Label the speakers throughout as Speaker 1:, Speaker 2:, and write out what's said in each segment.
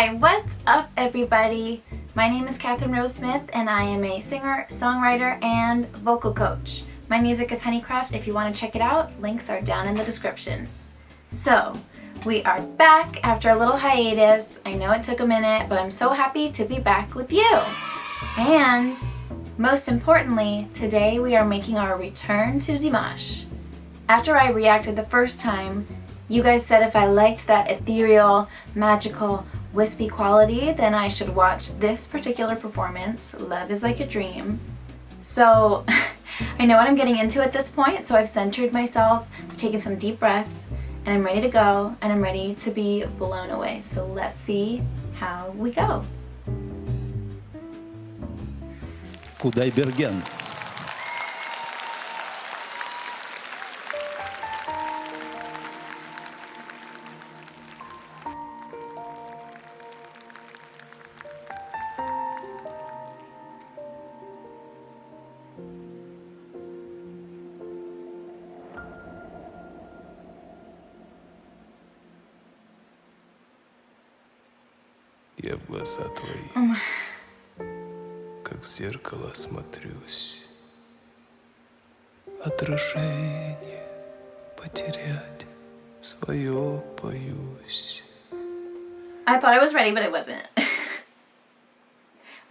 Speaker 1: Hi, what's up everybody? My name is Catherine Rose Smith and I am a singer, songwriter, and vocal coach. My music is Honeycraft. If you want to check it out, links are down in the description. So, we are back after a little hiatus. I know it took a minute, but I'm so happy to be back with you. And most importantly, today we are making our return to Dimash. After I reacted the first time, you guys said if I liked that ethereal, magical, wispy quality, then I should watch this particular performance, Love is Like a Dream. So, I know what I'm getting into at this point, so I've centered myself, I've taken some deep breaths, and I'm ready to go, and I'm ready to be blown away. So let's see how we go.
Speaker 2: Куда Берген?
Speaker 3: Я в глаза твои, как в зеркало смотрюсь. Отражение потерять свое боюсь.
Speaker 1: I thought I was ready, but it wasn't.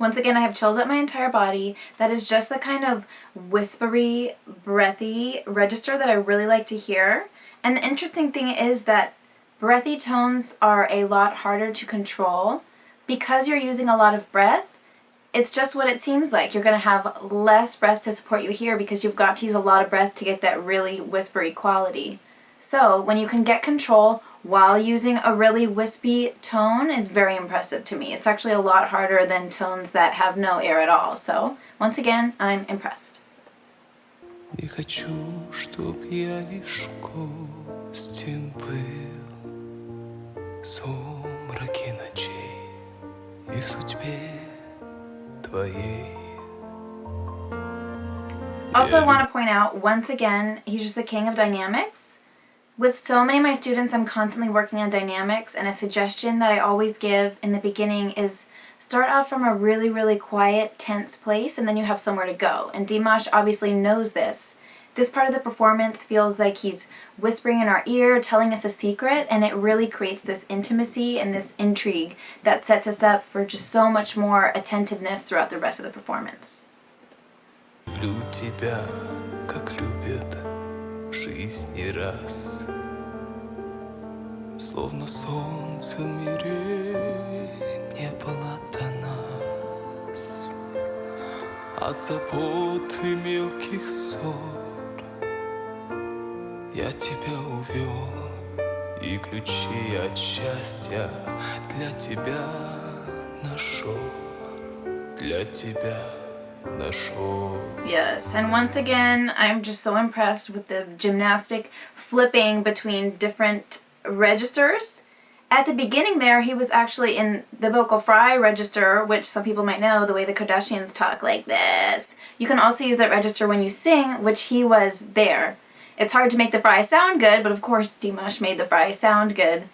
Speaker 1: Once again, I have chills up my entire body. That is just the kind of whispery, breathy register that I really like to hear. And the interesting thing is that breathy tones are a lot harder to control. Because you're using a lot of breath, it's just what it seems like. You're going to have less breath to support you here because you've got to use a lot of breath to get that really whispery quality. So when you can get control while using a really wispy tone is very impressive to me. It's actually a lot harder than tones that have no air at all. So once again, I'm impressed.
Speaker 3: Не хочу, чтоб я лишь гостем был в сумраке ночей и судьбе твоей.
Speaker 1: Also, I want to point out, once again, he's just the king of dynamics. With so many of my students, I'm constantly working on dynamics, and a suggestion that I always give in the beginning is start out from a really, really quiet, tense place, and then you have somewhere to go. And Dimash obviously knows this. This part of the performance feels like he's whispering in our ear, telling us a secret, and it really creates this intimacy and this intrigue that sets us up for just so much more attentiveness throughout the rest of the performance.
Speaker 3: Люблю тебя, как любят в жизни раз. Словно солнце в мире не было до нас. От забот и мелких ссор я тебя увел, и ключи от счастья для тебя нашел, для тебя нашел.
Speaker 1: Yes, and once again, I'm just so impressed with the gymnastic flipping between different registers. At the beginning there, he was actually in the vocal fry register, which some people might know, the way the Kardashians talk like this. You can also use that register when you sing, which he was there. It's hard to make the fry sound good, but of course Dimash made the fry sound good.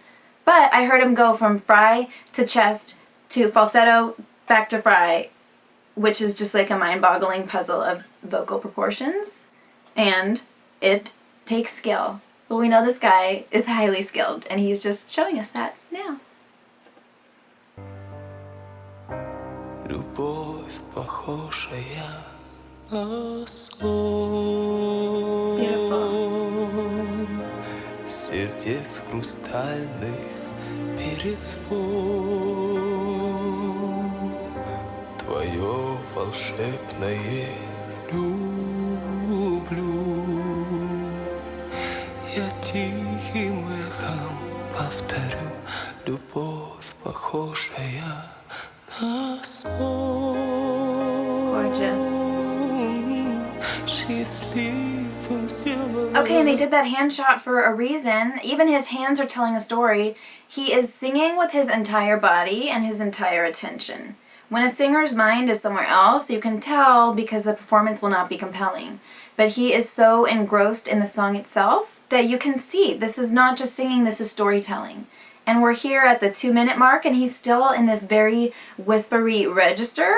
Speaker 1: But I heard him go from fry to chest to falsetto back to fry, which is just like a mind-boggling puzzle of vocal proportions. And it takes skill. But we know this guy is highly skilled, and he's just showing us that now.
Speaker 3: Любовь, похожая на сон.
Speaker 1: Beautiful.
Speaker 3: Сердец хрустальных перезвон. Твое волшебное люблю. Я тихим эхом повторю. Любовь, похожая на сон.
Speaker 1: Gorgeous.
Speaker 3: Счастливым сделала.
Speaker 1: Okay, and they did that hand shot for a reason. Even his hands are telling a story. He is singing with his entire body and his entire attention. When a singer's mind is somewhere else, you can tell because the performance will not be compelling. But he is so engrossed in the song itself that you can see this is not just singing, this is storytelling. And we're here at the 2-minute mark and he's still in this very whispery register,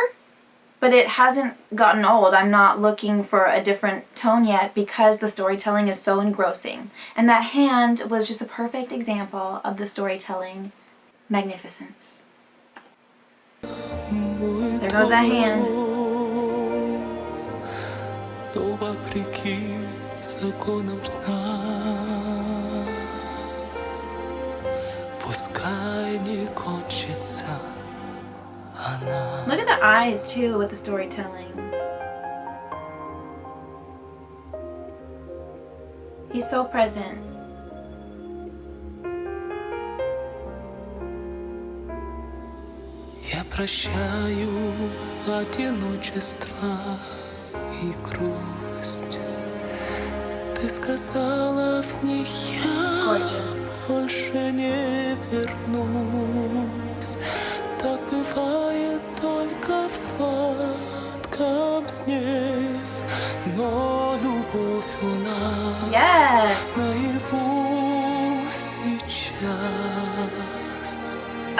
Speaker 1: but it hasn't gotten old. I'm not looking for a different tone yet because the storytelling is so engrossing. And that hand was just a perfect example of the storytelling magnificence. There goes that hand.
Speaker 3: Но вопреки законам сна, пускай не кончится она.
Speaker 1: Look at the eyes too with the storytelling. He's so present.
Speaker 3: Я прощаю одиночество и грусть. Ты сказала в них я
Speaker 1: Gorgeous.
Speaker 3: больше не вернусь. Так бывает только в сладком сне, но любовь у нас
Speaker 1: Yes.
Speaker 3: наяву сейчас.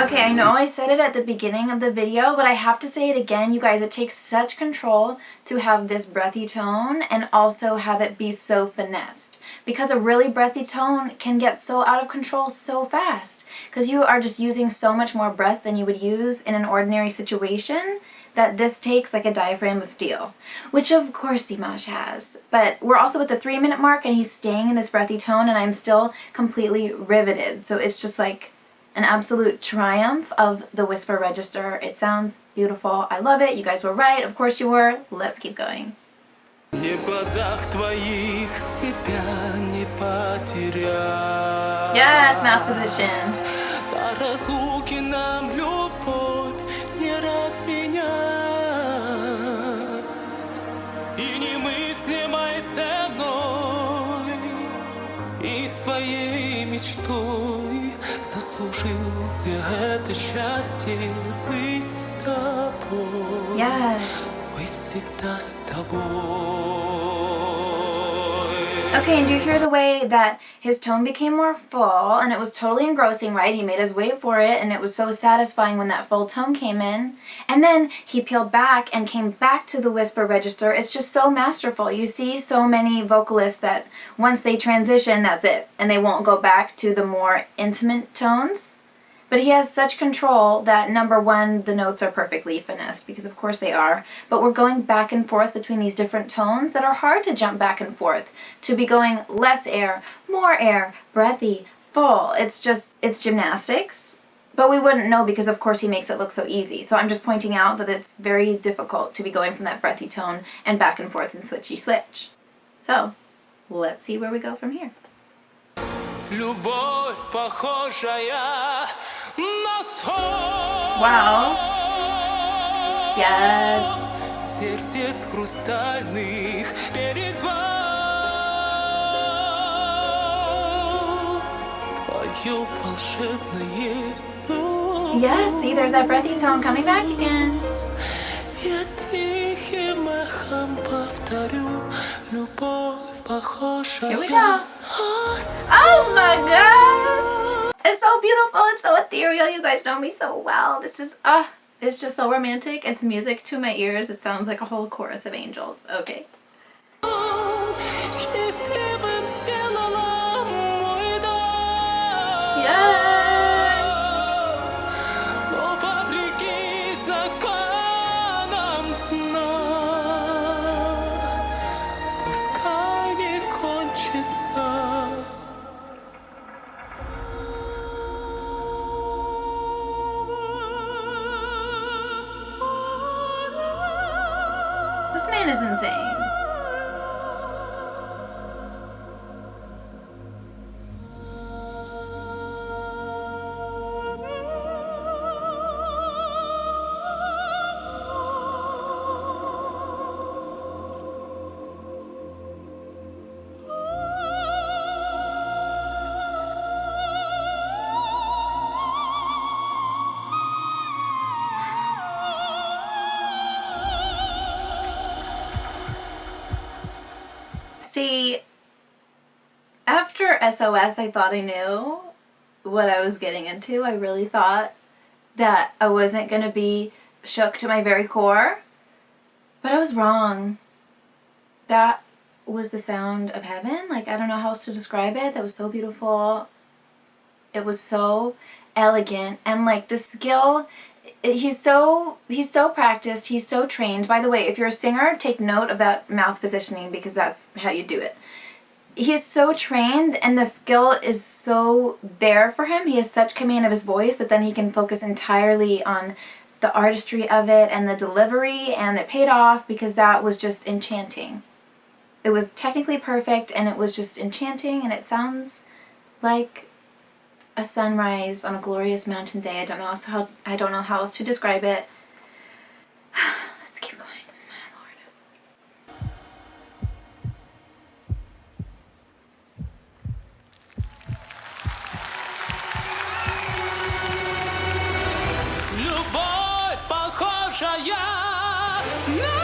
Speaker 1: Okay, I know I said it at the beginning of the video, but I have to say it again, you guys. It takes such control to have this breathy tone and also have it be so finessed. Because a really breathy tone can get so out of control so fast. Because you are just using so much more breath than you would use in an ordinary situation that this takes like a diaphragm of steel. Which of course Dimash has. But we're also at the 3-minute mark and he's staying in this breathy tone and I'm still completely riveted. So it's just like an absolute triumph of the whisper register. It sounds beautiful. I love it. You guys were right. Of course you were. Let's keep going.
Speaker 3: Не в глазах твоих себя не потерять.
Speaker 1: Yes, mouth position.
Speaker 3: До разлуки нам любовь не разменять. И немыслимой ценой, и своей мечтой заслужил я это счастье быть с тобой.
Speaker 1: Yes.
Speaker 3: Быть всегда с тобой.
Speaker 1: Okay, and do you hear the way that his tone became more full and it was totally engrossing, right? He made us wait for it and it was so satisfying when that full tone came in. And then he peeled back and came back to the whisper register. It's just so masterful. You see so many vocalists that once they transition, that's it. And they won't go back to the more intimate tones. But he has such control that number one, the notes are perfectly finessed, because of course they are. But we're going back and forth between these different tones that are hard to jump back and forth. To be going less air, more air, breathy, full. It's gymnastics. But we wouldn't know because of course he makes it look so easy. So I'm just pointing out that it's very difficult to be going from that breathy tone and back and forth and switchy switch. So, let's see where we go from here.
Speaker 3: Любовь, похожая на сон.
Speaker 1: Wow. Yes.
Speaker 3: Сердец хрустальных перезвон. Твое волшебное.
Speaker 1: Yes, see, there's that breathy tone coming back again.
Speaker 3: Я тихим эхом повторю. Любовь, похожая
Speaker 1: Here we go.
Speaker 3: на
Speaker 1: Oh my god! It's so beautiful, it's so ethereal. You guys know me so well. This is, it's just so romantic. It's music to my ears. It sounds like a whole chorus of angels. Okay.
Speaker 3: счастливым сделала мой дом.
Speaker 1: Yes!
Speaker 3: Но вопреки законам сна, пускай не кончится.
Speaker 1: This man is insane. See, after SOS I thought I knew, what I was getting into. I really thought that I wasn't going to be shook to my very core, but I was wrong. That was the sound of heaven. Like, I don't know how else to describe it. That was so beautiful. It was so elegant, and like the skill, he's so practiced, he's so trained. By the way, if you're a singer, take note of that mouth positioning because that's how you do it. He's so trained and the skill is so there for him. He has such command of his voice that then he can focus entirely on the artistry of it and the delivery, and it paid off because that was just enchanting. It was technically perfect and it was just enchanting, and it sounds like a sunrise on a glorious mountain day. I don't know how else to describe it. Let's keep going, my Lord.
Speaker 3: Любовь, похожая на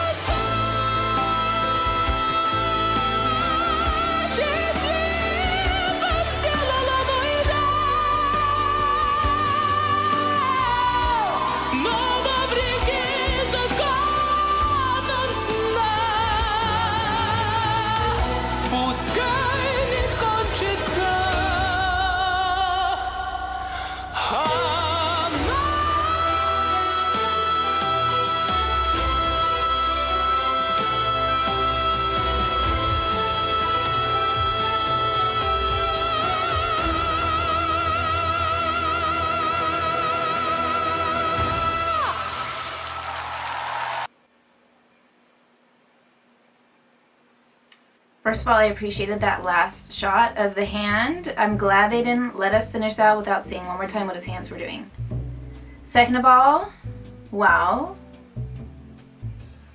Speaker 1: First of all, I appreciated that last shot of the hand. I'm glad they didn't let us finish that without seeing one more time what his hands were doing. Second of all, wow.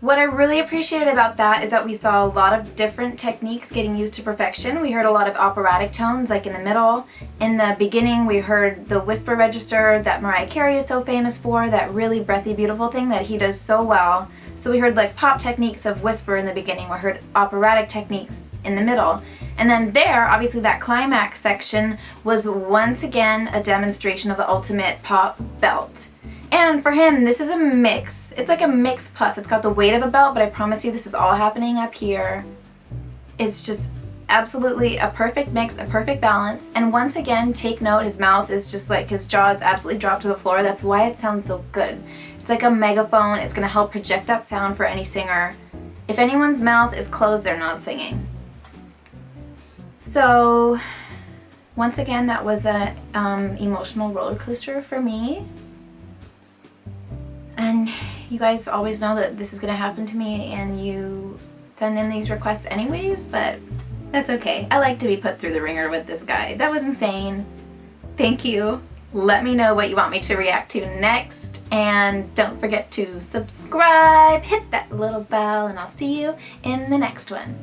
Speaker 1: What I really appreciated about that is that we saw a lot of different techniques getting used to perfection. We heard a lot of operatic tones, like in the middle. In the beginning, we heard the whisper register that Mariah Carey is so famous for, that really breathy, beautiful thing that he does so well. So we heard like pop techniques of whisper in the beginning. We heard operatic techniques in the middle. And then there, obviously that climax section was once again a demonstration of the ultimate pop belt. And for him, this is a mix. It's like a mix plus. It's got the weight of a belt, but I promise you this is all happening up here. It's just absolutely a perfect mix, a perfect balance. And once again, take note, his mouth is just like, his jaw is absolutely dropped to the floor. That's why it sounds so good. It's like a megaphone. It's going to help project that sound for any singer. If anyone's mouth is closed, they're not singing. So, once again, that was a emotional roller coaster for me. And you guys always know that this is going to happen to me, and you send in these requests anyways, but that's okay. I like to be put through the ringer with this guy. That was insane. Thank you. Let me know what you want me to react to next, and don't forget to subscribe, hit that little bell, and I'll see you in the next one.